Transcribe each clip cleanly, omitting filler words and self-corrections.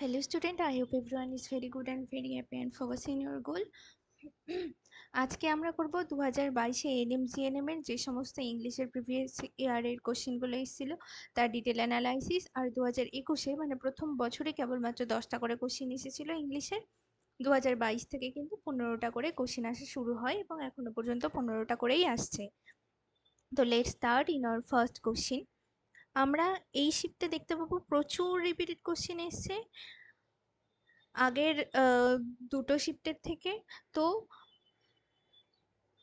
Hello student, I hope everyone is very good and very happy and focusing your goal. আজকে আমরা করব 2022 এ NM এর যে সমস্ত ইংলিশের প্রিভিয়াস ইয়ারের কোশ্চেনগুলো এসেছিল তার ডিটেল অ্যানালাইসিস। আর 2021 মানে প্রথম বছরে কেবলমাত্র 10টা করে কোশ্চেন এসেছিল ইংলিশের। 2022 থেকে কিন্তু 15টা করে কোশ্চেন আসা শুরু হয় এবং এখনো পর্যন্ত 15টা করেই আসছে। তো let's start in our first question. আমরা এই শিফটে দেখতে পাবো প্রচুর রিপিটেড কোশ্চেন এসছে আগের দুটো শিফটের থেকে। তো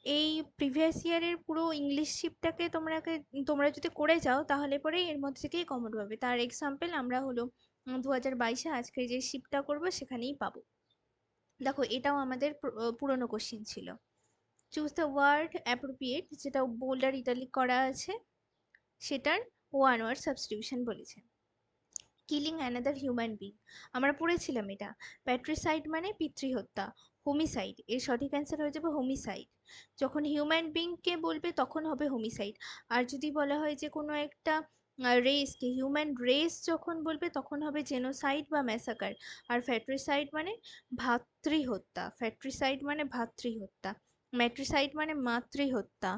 এই প্রিভিয়াস ইয়ারের পুরো ইংলিশ শিফটটাকে তোমরা যদি করে যাও তাহলে পরে এর মধ্যে থেকেই কমন পাবে। তার এক্সাম্পল আমরা হলো 2022-এ আজকে যে শিফটটা করব সেখানেই পাবো। দেখো এটাও আমাদের পুরনো কোশ্চেন ছিল। চুজ দ্য ওয়ার্ড অ্যাপ্রোপ্রিয়েট, যেটা বোল্ড আর ইটালিক করা আছে, সেটার ওয়ান ওয়ার্ড সাবস্টিটিউশন বলেছে। কিলিং অ্যানাদার হিউম্যান বিং, আমরা পড়েছিলাম এটা। প্যাট্রিসাইড মানে পিতৃহত্যা। হোমিসাইড, এর সঠিক অ্যান্সার হয়ে যাবে হোমিসাইড। যখন হিউম্যান বিংকে বলবে তখন হবে হোমিসাইড। আর যদি বলা হয় যে কোনো একটা রেসকে, হিউম্যান রেস যখন বলবে তখন হবে জেনোসাইড বা ম্যাসাকার। আর ফ্যাট্রিসাইড মানে ভাতৃহত্যা। ফ্যাট্রিসাইড মানে ভাতৃহত্যা, ম্যাট্রিসাইড মানে মাতৃহত্যা,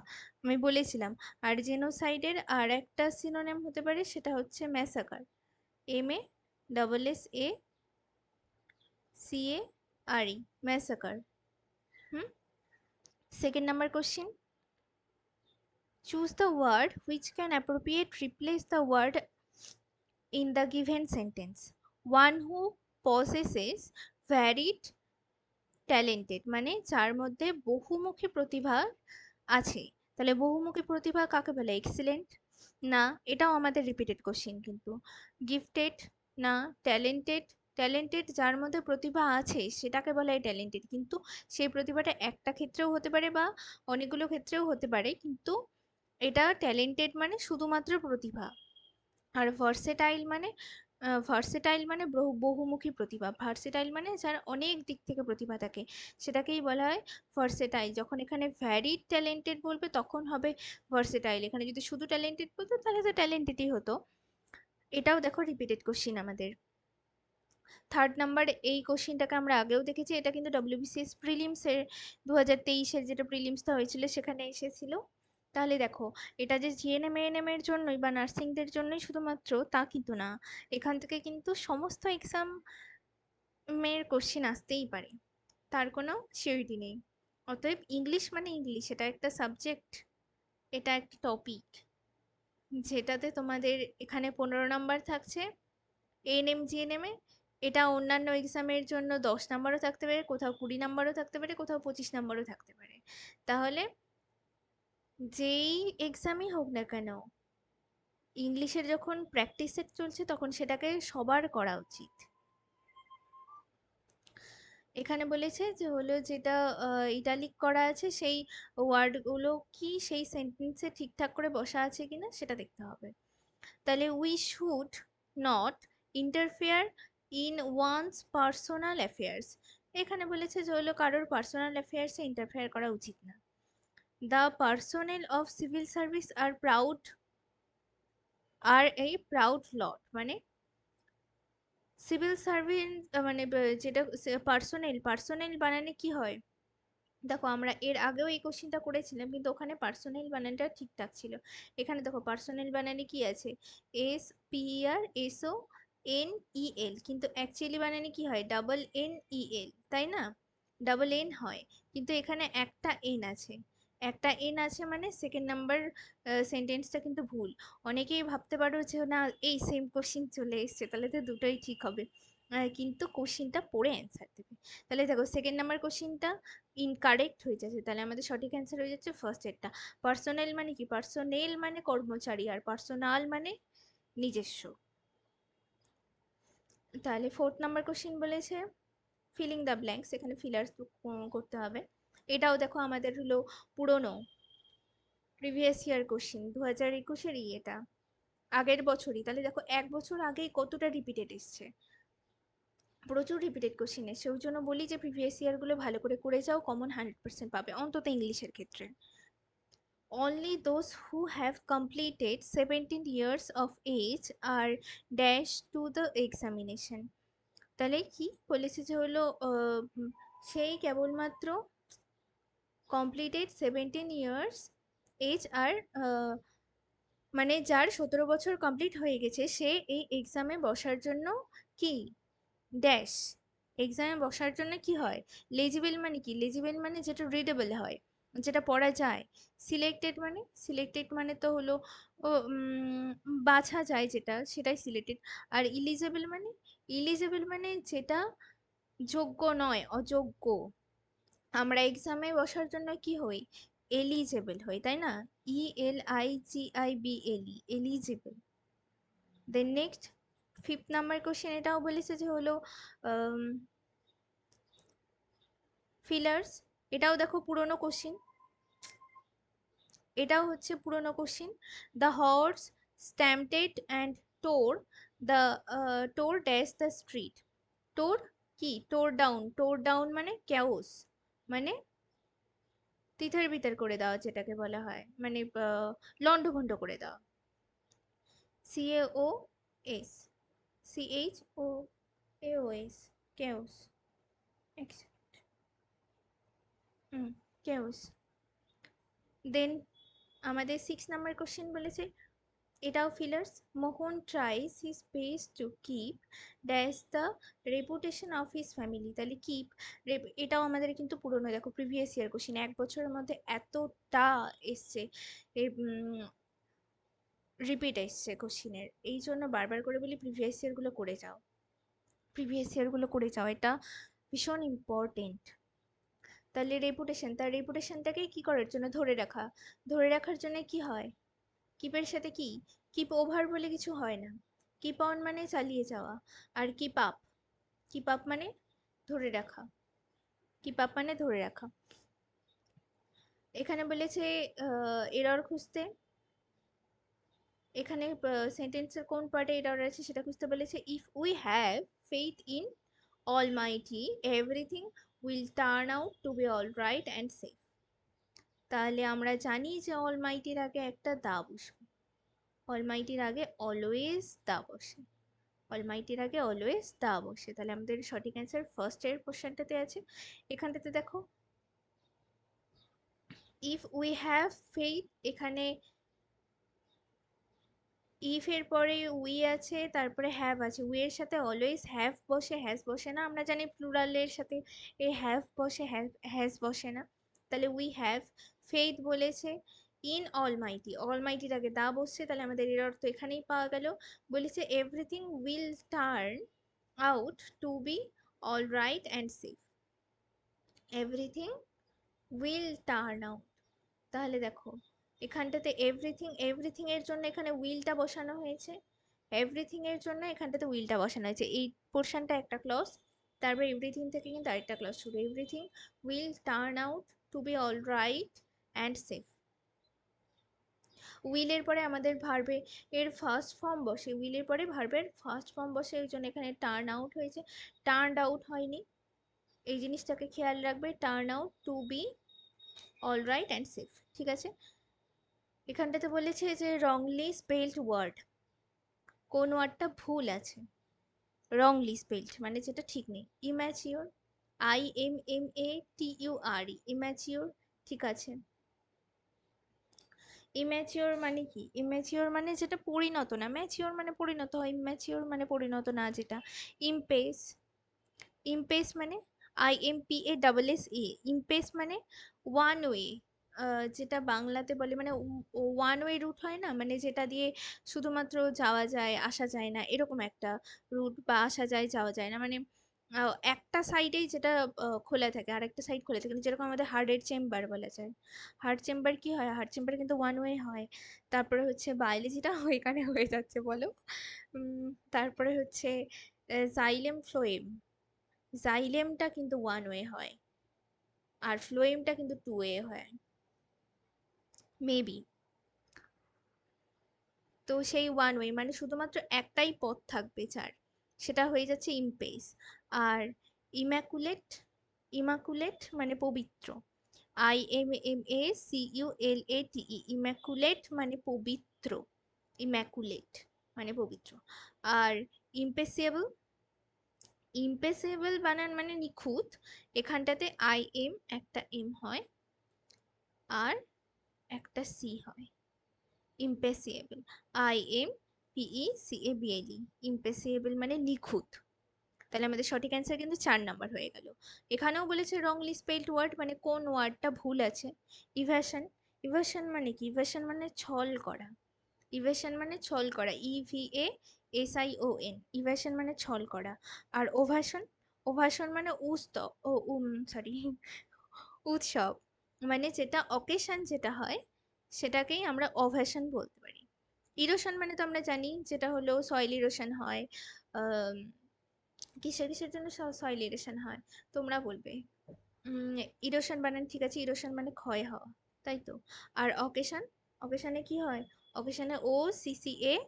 আমি বলেছিলাম। আর জেনোসাইডের আর একটা সিনোনিম হতে পারে, সেটা হচ্ছে massacre. MASSACARE, massacre. Second number question. Choose the word which can appropriate replace the word in the given sentence. One who possesses varied talented, মানে যার মধ্যে বহুমুখী প্রতিভা আছে। তাহলে বহুমুখী প্রতিভা কাকে বলে? এক্সিলেন্ট না, এটাও আমাদের রিপিটেড কোশ্চেন কিন্তু। গিফটেড না। ট্যালেন্টেড, ট্যালেন্টেড যার মধ্যে প্রতিভা আছে সেটাকে বলা হয় ট্যালেন্টেড, কিন্তু সেই প্রতিভাটা একটা ক্ষেত্রেও হতে পারে বা অনেকগুলো ক্ষেত্রেও হতে পারে, কিন্তু এটা ট্যালেন্টেড মানে শুধুমাত্র প্রতিভা। আর ভার্সেটাইল মানে বহুমুখী প্রতিভা। ভার্সেটাইল মানে যার অনেক দিক থেকে প্রতিভা থাকে, সেটাকেই বলা হয় ভার্সেটাইল। যখন এখানে ভ্যারিড ট্যালেন্টেড বলবে তখন হবে ভার্সেটাইল। এখানে যদি শুধু ট্যালেন্টেড বলতো তাহলে তো ট্যালেন্টেডই হতো। এটাও দেখো রিপিটেড কোশ্চিন আমাদের। থার্ড নাম্বার, এই কোশ্চিনটাকে আমরা আগেও দেখেছি, এটা কিন্তু ডব্লিউবিসিএস প্রিলিমসের 2023-এর যেটা প্রিলিমসটা হয়েছিল সেখানে এসেছিল। তাহলে দেখো, এটা যে জিএনএম এএনএম এর জন্যই বা নার্সিংদের জন্যই শুধুমাত্র তা কিন্তু না, এখান থেকে কিন্তু সমস্ত এক্সামের কোশ্চিন আসতেই পারে, তার কোনো সিওরিটি নেই। অতএব ইংলিশ মানে ইংলিশ, এটা একটা সাবজেক্ট, এটা একটা টপিক, যেটাতে তোমাদের এখানে 15 নাম্বার থাকছে এএনএম জিএনএম-এ। এটা অন্যান্য এক্সামের জন্য 10 নাম্বারও থাকতে পারে, কোথাও 20 নাম্বারও থাকতে পারে, কোথাও 25 নাম্বারও থাকতে পারে। তাহলে যেই এক্সামই হোক না কেন, ইংলিশের যখন প্র্যাকটিস সেট চলছে তখন সেটাকে সবার করা উচিত। এখানে বলেছে যে হলো যেটা ইটালিক করা আছে সেই ওয়ার্ডগুলো কি সেই সেন্টেন্সে ঠিকঠাক করে বসা আছে কিনা সেটা দেখতে হবে। তাহলে we should not interfere in one's personal affairs, এখানে বলেছে যে হলো কারোর পার্সোনাল অ্যাফেয়ার্সে ইন্টারফেয়ার করা উচিত না। The personnel of civil service আর এই প্রাউড লট, মানে সিভিল সার্ভিস মানে যেটা পার্সোনেল, পার্সোনেল বানানে কি হয়? দেখো আমরা এর আগেও এই কোশ্চেনটা করেছিলাম কিন্তু ওখানে পার্সোনেল বানানটা ঠিকঠাক ছিল। এখানে দেখো পার্সোনেল বানানে কি আছে? SPERSONEL, কিন্তু অ্যাকচুয়ালি বানানে কি হয়? DNEL, তাই না? ডাবল এন হয়, কিন্তু এখানে একটা এন আছে। একটা এন আছে মানে সেকেন্ড নাম্বার সেন্টেন্সটা কিন্তু ভুল। অনেকেই ভাবতে পারো যে না এই সেম কোশ্চিন চলে এসছে তাহলে তো দুটোই ঠিক হবে, কিন্তু কোশ্চিনটা পড়ে অ্যান্সার দেবে। তাহলে দেখো সেকেন্ড নাম্বার কোশ্চিনটা ইনকারেক্ট হয়ে যাচ্ছে, তাহলে আমাদের সঠিক অ্যান্সার হয়ে যাচ্ছে ফার্স্ট এরটা। পার্সোনেল মানে কি? পার্সোনেল মানে কর্মচারী, আর পার্সোনাল মানে নিজস্ব। তাহলে ফোর্থ নাম্বার কোশ্চিন বলেছে ফিলিং দ্য ব্ল্যাঙ্কস, এখানে ফিলার্স করতে হবে। এটাও দেখো আমাদের হলো পুরনো প্রিভিয়াস ইয়ার কোশ্চিন, 2021-এরই এটা, আগের বছরই। তাহলে দেখো এক বছর আগেই কতটা রিপিটেড এসছে, প্রচুর রিপিটেড কোশ্চিন এসছে। ওই জন্য বলি যে প্রিভিয়াস ইয়ারগুলো ভালো করে যাও, কমন 100% পাবে অন্তত ইংলিশের ক্ষেত্রে। Only those who have completed 17 years of age are dash to the examination. তাহলে কি বলেছে যে হলো সেই কেবলমাত্র কমপ্লিটেড 17 ইয়ার্স এজ আর মানে যার 17 বছর কমপ্লিট হয়ে গেছে সে এই এক্সামে বসার জন্য কি ড্যাশ এক্সামে বসার জন্য কি হয় লেজিবল মানে কি লেজিবল মানে যেটা রিডেবল হয় যেটা পড়া যায় সিলেক্টেড মানে তো হলো বাছা যায় যেটা সেটাই সিলেক্টেড আর ইলিজেবল মানে যেটা যোগ্য নয় অযোগ্য আমরা এক্সামে বসার জন্য কি হই এলিজেবল হই তাই না ELIGIBLE eligible then next 5th number question এটাও বলেছে যে হলো ফিলার্স এটাও দেখো পুরনো কোশ্চেন এটাও হচ্ছে পুরনো question the horse stampeded and tore the tore dash the street tore কি টোর ডাউন মানে ক্যাওস মানে তিথর বিতর করে দেওয়া যেটাকে বলা হয় মানে লন্ডভন্ড করে দেওয়া CAOS CHOAOS কেওস কেওস দেন আমাদের 6 নাম্বার কোশ্চেন বলেছে এটাও fillers Mohan thrice his best to keep dash the reputation of his family তাহলে কিপ এটাও আমাদের কিন্তু পুরনো দেখো প্রিভিয়াস ইয়ার কোশ্চেন 1 বছরের মধ্যে এতটা এসছে রিপিট এসছে কোশ্চেনের এই জন্য বারবার করে বলি প্রিভিয়াস ইয়ারগুলো করে যাও এটা ভীষণ ইম্পর্টেন্ট তাহলে তার রেপুটেশনটাকে কি করার জন্য ধরে রাখার জন্য কি হয় কিপের সাথে কি কিপ ওভার বলে কিছু হয় না কিপ অন মানে চালিয়ে যাওয়া আর কিপ আপ মানে ধরে রাখা এখানে বলেছে এরর খুঁজতে এখানে সেন্টেন্সের কোন পার্টে এরর আছে সেটা খুঁজতে বলেছে if we have faith in almighty everything will turn out to be all right and safe তাহলে আমরা জানি যে অলমাইটির আগে একটা দা বসবে অলমাইটির আগে অলওয়েজ দা বসে তাহলে আমাদের সঠিক অ্যান্সার ফার্স্ট এর কোশ্চেনটাতে আছে এখানটাতে দেখো ইফ উই হ্যাভ ফেইথ এখানে ইফ এর পরে উই আছে তারপরে হ্যাভ আছে উই এর সাথে অলওয়েজ হ্যাভ বসে হ্যাজ বসে না আমরা জানি প্লুরালের সাথে এই হ্যাভ বসে হ্যাজ বসে না তাহলে উই হ্যাভ ফেইথ বলেছে ইন অলমাইটির আগে দা বসছে তাহলে আমাদের এর অর্থ এখানেই পাওয়া গেল বলেছে everything will turn out to be all right and safe everything will turn out তাহলে দেখো এখানটাতে এভরিথিং এর জন্য এখানে উইলটা বসানো হয়েছে এই পোর্শনটা একটা ক্লজ তারপর এভরিথিং থেকে কিন্তু আরেকটা ক্লজ শুরু everything will turn out to be all right and safe উইলের পরে আমাদের ভার্বের ফার্স্ট ফর্ম বসে ওই জন্য এখানে টার্ন আউট হয়েছে টার্ন আউট হয়নি এই জিনিসটাকে খেয়াল রাখবে turn out to be all right and safe ঠিক আছে এখানটাতে বলেছে যে রংলি স্পেলড ওয়ার্ড কোন ওয়ার্ডটা ভুল আছে রংলি স্পেলড মানে যেটা ঠিক নেই ইম্যাচিওর IMMATURE ইম্যাচিওর ঠিক আছে ইম্যাচিওর মানে কি ইম্যাচিওর মানে যেটা পরিণত না ম্যাচিওর মানে পরিণত হয় ইম্যাচিওর মানে পরিণত না যেটা ইমপেস মানে IMPASSA ইমপেস মানে ওয়ান ওয়ে যেটা বাংলাতে বলে মানে ওয়ান ওয়ে রুট হয় না মানে যেটা দিয়ে শুধুমাত্র যাওয়া যায় আসা যায় না এরকম একটা রুট বা আসা যায় যাওয়া যায় না মানে একটা সাইডেই যেটা খোলা থাকে আর একটা সাইড খোলা থাকে যেরকম আমাদের হার্টের চেম্বার বলা যায় হার্ট চেম্বার কিন্তু ওয়ান ওয়ে হয় তারপরে হচ্ছে বায়োলজিটা এখানে হয়ে যাচ্ছে বলো তারপরে হচ্ছে জাইলেমটা কিন্তু ওয়ান ওয়ে হয় আর ফ্লোয়েমটা কিন্তু টু ওয়ে হয় মেবি তো সেই ওয়ান ওয়ে মানে শুধুমাত্র একটাই পথ থাকবে যার সেটা হয়ে যাচ্ছে ইমপেস আর ইমাকুলেট মানে পবিত্র IMMACULATE ইম্যাকুলেট মানে পবিত্র ইম্যাকুলেট মানে পবিত্র আর ইম্পেসেবল ইম্পসিবল বানান মানে নিখুঁত, এখানটাতে আই এম একটা এম হয় আর একটা সি হয়। Impeccable, I M P E C A B L E, impeccable মানে নিখুঁত। তাহলে আমাদের সঠিক অ্যান্সার কিন্তু 4 নাম্বার হয়ে গেল। এখানেও বলেছে রংলি স্পেলড ওয়ার্ড, মানে কোন ওয়ার্ডটা ভুল আছে। ইভাশন, ইভাশন মানে কি? ইভাশন মানে ছল করা। ইভেশন মানে ছল করা, EVASION, ইভেশন মানে ছল করা। আর ওভাশন, ওভাশন মানে সরি উৎসব, মানে যেটা অকেশন যেটা হয় সেটাকেই আমরা ওভেশন বলতে পারি। ইরোশন মানে তো আমরা জানি যেটা হলো সয়েল ইরোশন হয়। আহ কিসের কিসের জন্য সয়েল ইরোশন হয় তোমরা বলবে। ইরোশন বানান ঠিক আছে, ইরোশন মানে ক্ষয় হওয়া, তাই তো। আর অকেশন, অকেশনে কি হয়? অকেশনে OCCASION,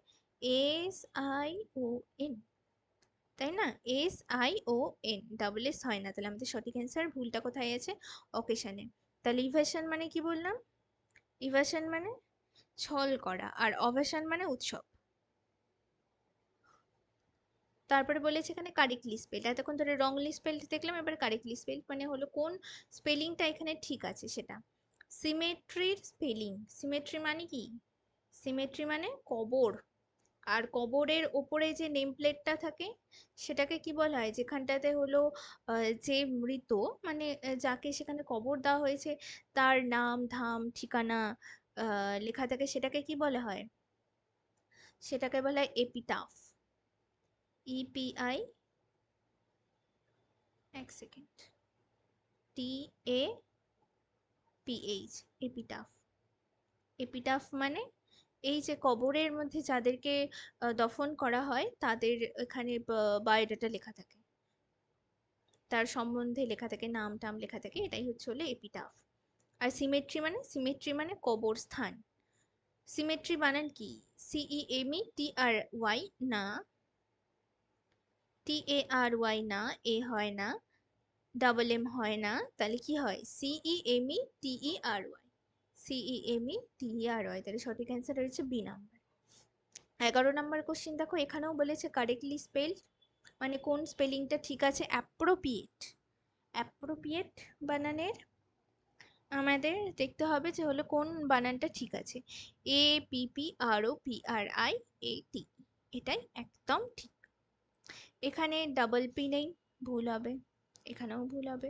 তাই না? SION, ডাবল এস হয় না। তাহলে আমাদের সঠিক অ্যান্সার, ভুলটা কোথায় আছে? অকেশনে। তাহলে ইভেশন মানে কি বললাম? ইভেশন মানে ছল করা, আর অভেশন মানে উৎসব। তারপরে বলেছে এখানে কারেক্টলি স্পেল্ড, এতক্ষণ ধরে রংলি স্পেল্ড দেখলাম, এবার কারেক্টলি স্পেল্ড মানে হলো কোন স্পেলিংটা এখানে ঠিক আছে সেটা। সিমেট্রির স্পেলিং, সিমেট্রি মানে কি? সিমেট্রি মানে কবর, আর কবরের ওপরে যে নেম প্লেটটা থাকে সেটাকে কি বলা হয়? যেখানটাতে হলো যে মৃত, মানে যাকে সেখানে কবর দেওয়া হয়েছে তার নাম ধাম ঠিকানা লেখা থাকে, সেটাকে কি বলা হয়? সেটাকে বলা হয় এপিটাফ। EPI, এক সেকেন্ড, TAPH, এপিটাফ। এপিটাফ মানে এই যে কবরের মধ্যে যাদেরকে দফন করা হয় তাদের এখানে বায়োডাটা লেখা থাকে, তার সম্বন্ধে লেখা থাকে, নাম টাম লেখা থাকে, এটাই হচ্ছে হলো এপিটাফ। আর সিমেট্রি মানে, সিমেট্রি মানে কবরস্থান। সিমেট্রি বানান কি? CEMETRY না, TARY না, এ হয় না, ডাবল এম হয় না, তাহলে কি হয়? CEMETERY, CEMETERY, তাহলে সঠিক অ্যান্সার হচ্ছে বি নাম্বার। 11 নাম্বার কোশ্চেন দেখো, এখানেও বলেছে কারেক্টলি স্পেলড, মানে কোন স্পেলিংটা ঠিক আছে। অ্যাপ্রোপ্রিয়েট, অ্যাপ্রোপ্রিয়েট বানানের আমাদের দেখতে হবে যে হলো কোন বানানটা ঠিক আছে। APPROPRIAT, এটাই একদম ঠিক। এখানে ডাবল পি নেই, ভুল হবে। এখানেও ভুল হবে।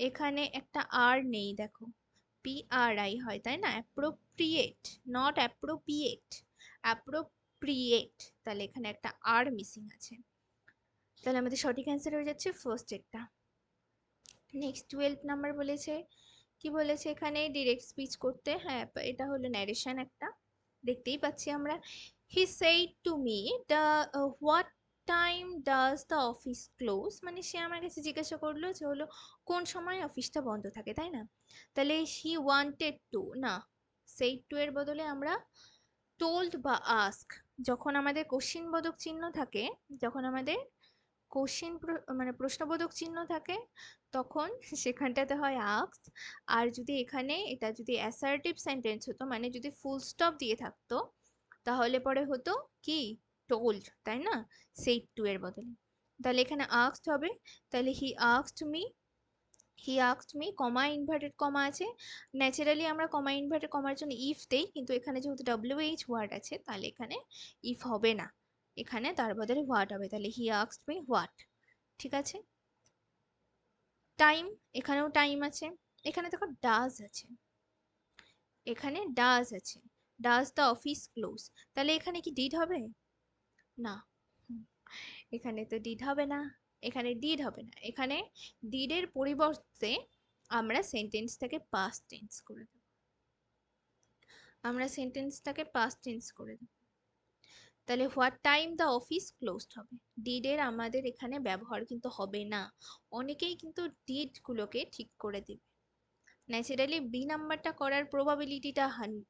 এখানে একটা আর নেই, দেখো PRI হয়, তাই না? অ্যাপ্রোপ্রিয়েট, নট অ্যাপ্রোপ্রিয়েট, অ্যাপ্রোপ্রিয়েট, তাহলে এখানে একটা আর মিসিং আছে। তাহলে আমাদের সঠিক অ্যান্সার হয়ে যাচ্ছে ফার্স্ট এরটা। নেক্সট 12 নাম্বার বলেছে, কি বলেছে এখানে? ডিরেক্ট স্পিচ করতে, হ্যাঁ এটা হলো ন্যারেশন একটা, দেখতেই পাচ্ছি আমরা। He said to me the what time does the office close, মানে সে আমার কাছে জিজ্ঞাসা করলো যে হলো কোন সময় অফিসটা বন্ধ থাকে, তাই না? তাহলে হি ওয়ান্টেড টু না, সেইড টু এর বদলে আমরা টোল্ড বা আস্ক, যখন আমাদের কোশ্চিন বোধক চিহ্ন থাকে, যখন আমাদের কোশ্চিন মানে প্রশ্নবোধক চিহ্ন থাকে তখন সেখানটাতে হয় আস্কড। আর যদি এখানে এটা যদি অ্যাসার্টিভ সেন্টেন্স হতো, মানে যদি ফুল স্টপ দিয়ে থাকতো, তাহলে পরে হতো কি? টোল্ড, তাই না? সেইড টু এর বদলে। তাহলে এখানে আস্কড হবে। তাহলে he asked me, comma inverted comma আছে, ন্যাচারালি আমরা কমা ইনভার্টেড কমার জন্য ইফ দেই, কিন্তু এখানে যেহেতু WH ওয়ার্ড আছে তাহলে এখানে ইফ হবে না, এখানে তার বদলে হোয়াট হবে। তাহলে হি আস্কড মি হোয়াট, ঠিক আছে। টাইম, এখানেও টাইম আছে। এখানে দেখো ডাজ আছে, এখানে ডাজ আছে, ডাজ দ্য অফিস ক্লোজ, তাহলে এখানে কি ডিড হবে? না, এখানে তো ডিড হবে না, এখানে ডিড হবে না, এখানে ডিডের পরিবর্তে আমরা সেন্টেন্সটাকে পাস্ট টেন্স করে দেব, আমরা সেন্টেন্সটাকে পাস্ট টেন্স করে দেব। তাহলে what time the office closed হবে, ডিডের আমাদের এখানে ব্যবহার কিন্তু হবে না। অনেকেই কিন্তু ডিড গুলোকে ঠিক করে দিবে, ন্যাচারালি বি নাম্বারটা করার প্রবাবিলিটিটা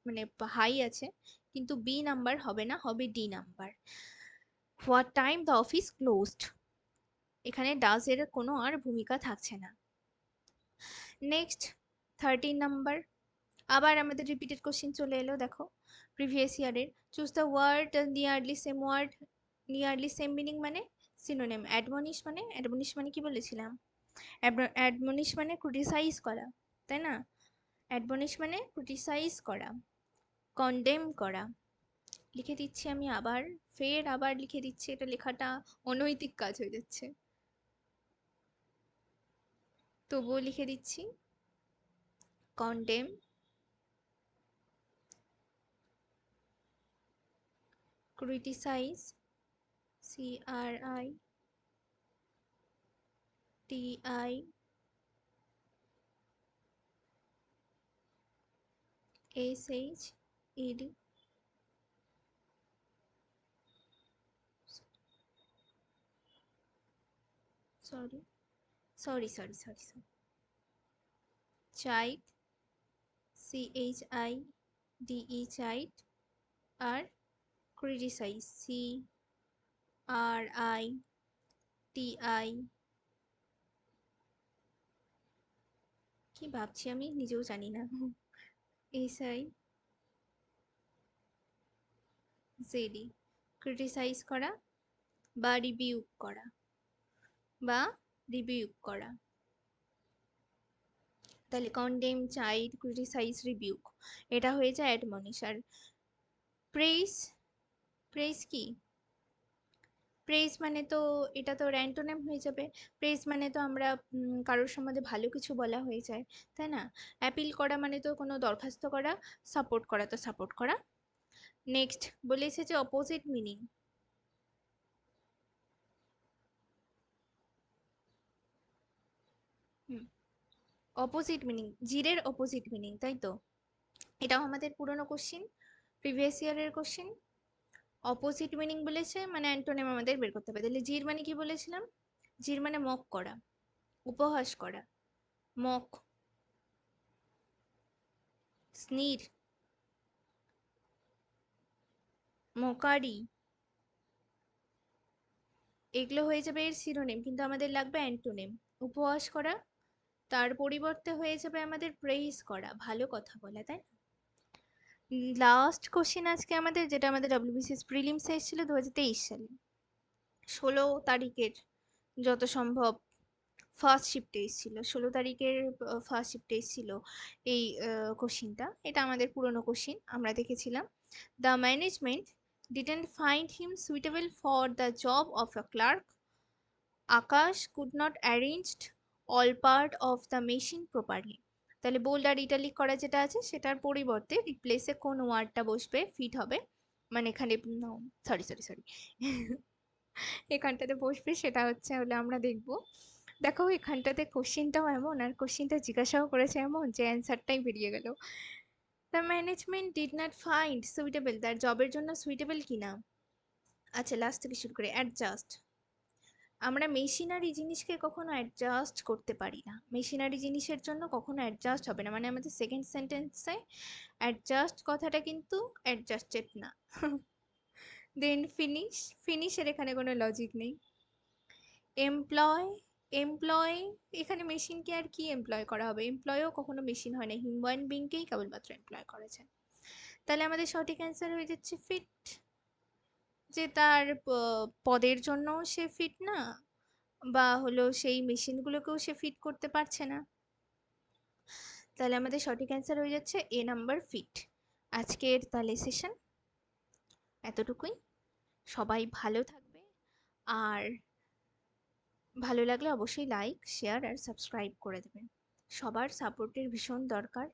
মানে হাই আছে, কিন্তু বি নাম্বার হবে না, হবে D number. What time the office closed, এখানে ডাজ এর কোনো আর ভূমিকা থাকছে না। নেক্সট 13 নাম্বার, আবার আমাদের রিপিটেড কোশ্চেন চলে এলো, দেখো প্রিভিয়াস ইয়ারের। Choose the word nearly same word, nearly same meaning মানে সিনোনিম। অ্যাডমনিশ মানে কি বলেছিলাম? অ্যাডমনিশ মানে ক্রিটিসাইজ করা, তাই না? অ্যাডমনিশ মানে ক্রিটিসাইজ করা, কন্ডেম করা। লিখে দিচ্ছি আমি আবার, ফের আবার লিখে দিচ্ছি, এটা লেখাটা অনৈতিক কাজ হয়ে যাচ্ছে, তবুও লিখে দিচ্ছি। Condemn, criticise, CRITISHED, sorry sorry sorry sorry sorry, chide, CHIDE, আর ক্রিটিসাইজ, CRITI, কি ভাবছি আমি নিজেও জানি না। SIZE, ক্রিটিসাইজ করা বা রিবিউক করা, বা রিবিউক করা। তাহলে কন্ডেম, চাইড, ক্রিটিসাইজ, রিবিউক, এটা হয়ে যায় অ্যাডমনিশ। আর প্রেইজ, প্রেইজ কি? প্রেইজ মানে তো এটা তো অ্যান্টোনিম হয়ে যাবে। প্রেইজ মানে তো আমরা কারোর সম্বন্ধে ভালো কিছু বলা হয়ে যায়, তাই না? অ্যাপিল করা মানে তো কোনো দরখাস্ত করা, সাপোর্ট করা তো সাপোর্ট করা। নেক্সট বলেছে যে অপোজিট মিনিং। হুম, অপোজিট মিনিং, জিরের অপোজিট মিনিং, তাই তো? এটাও আমাদের পুরনো কোশ্চিন, প্রিভিয়াস ইয়ারের কোশ্চিন। অপোজিট মিনিং বলেছে মানে অ্যান্টোনিম আমাদের বের করতে হবে। তাহলে জির মানে কি বলেছিলাম? জির মানে মক করা, উপহাস করা, মক, স্নির, মকারি, এগুলো হয়ে যাবে এর সিনোনিম, কিন্তু আমাদের লাগবে অ্যান্টোনিম। উপহাস করা, তার পরিবর্তে হয়ে যাবে আমাদের প্রেইজ করা, ভালো কথা বলা, তাই না? লাস্ট কোশ্চিন আজকে আমাদের, যেটা আমাদের ডব্লিউবিসিএস প্রিলিমস এসেছিল 2023 সালে, 16 তারিখের, যত সম্ভব ফার্স্ট শিফটে এসেছিল, 16 তারিখের ফার্স্ট শিফটে এসেছিল এই কোশ্চিনটা। এটা আমাদের পুরনো কোশ্চিন, আমরা দেখেছিলাম। The management didn't find him suitable for the job of a clerk. Akash could not arranged all part of the machine properly. তাহলে বোল্ড আর ইটালিক করা যেটা আছে সেটার পরিবর্তে রিপ্লেসে কোন ওয়ার্ডটা বসবে, ফিট হবে, মানে এখানে সরি সরি সরি এখানটাতে বসবে, সেটা হলো আমরা দেখব। দেখো এখানটাতে কোশ্চিনটাও এমন, আর কোশ্চিনটা জিজ্ঞাসাও করেছে এমন, যে অ্যান্সারটাই বেরিয়ে গেল। The management did not find suitable, তার জবের জন্য সুইটেবল কিনা। আচ্ছা, লাস্ট থেকে শুরু করে। অ্যাডজাস্ট, আমরা মেশিনারি জিনিসকে কখনো অ্যাডজাস্ট করতে পারি না, মেশিনারি জিনিসের জন্য কখনো অ্যাডজাস্ট হবে না, মানে আমাদের সেকেন্ড সেন্টেন্সে অ্যাডজাস্ট কথাটা কিন্তু অ্যাডজাস্টেড না। দেন ফিনিশ, ফিনিশের এখানে কোনো লজিক নেই। এমপ্লয়, এমপ্লয়, এখানে মেশিনকে আর কি এমপ্লয় করা হবে? এমপ্লয়ও কখনো মেশিন হয় না, হিউম্যান বিংকেই কেবলমাত্র এমপ্লয় করেছে। তাহলে আমাদের সঠিক অ্যান্সার হয়ে যাচ্ছে ফিট, যে তার পদের জন্য সে ফিট না, বা সেই মেশিনগুলোকেও সে ফিট করতে পারছে না। তাহলে আমাদের সঠিক অ্যান্সার হয়ে যাচ্ছে এ নাম্বার, ফিট। আজকের তাহলে সেশন এতটুকুই। সবাই ভালো থাকবে, আর ভালো লাগলে অবশ্যই লাইক, শেয়ার আর সাবস্ক্রাইব করে দেবেন। সবার সাপোর্টের ভীষণ দরকার।